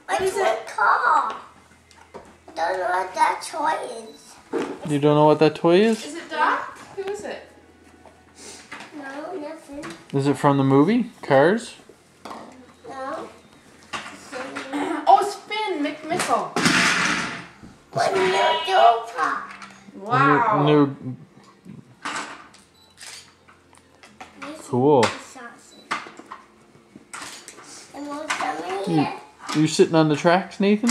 What is it? Car. I don't know what that toy is. You don't know what that toy is? Is it Doc? Who is it? No, nothing. Is it from the movie Cars? No. Oh, it's Finn McMissile. What new door pop? Wow. New. Cool. And more something here. You sitting on the tracks, Nathan?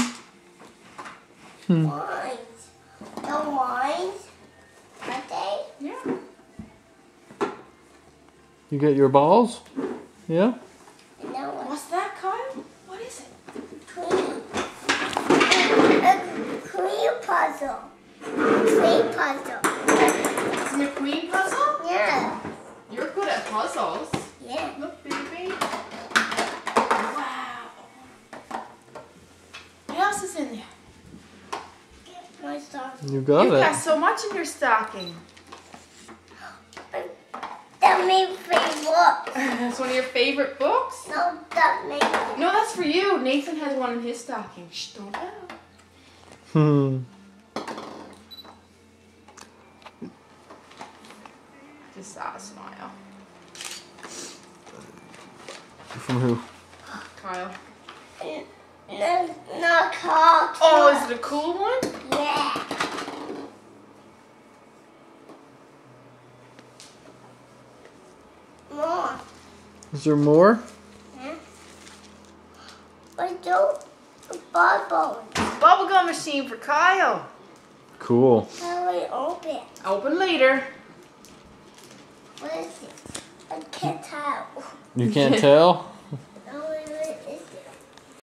Wines. The wines. Are they? Yeah. You got your balls? Yeah? And that one. What's that, Kyle? What is it? Cream. A cream puzzle. Cream puzzle. It's a McQueen puzzle? Yeah. You're good at puzzles. Yeah. Look, baby. Wow. What else is in there? My stuff. You got You've it. got so much in your stocking. That made free books. That's one of your favorite books? No, that made. No, that's for you. Nathan has one in his stocking. Shh, don't tell. Just saw a smile. From who? Kyle. Not called. Oh, is it a cool one? Yeah. More. Is there more? Yeah. But do bubbles. Bubblegum machine for Kyle. Cool. How do we open? Open later. What is it? I can't tell. You can't tell?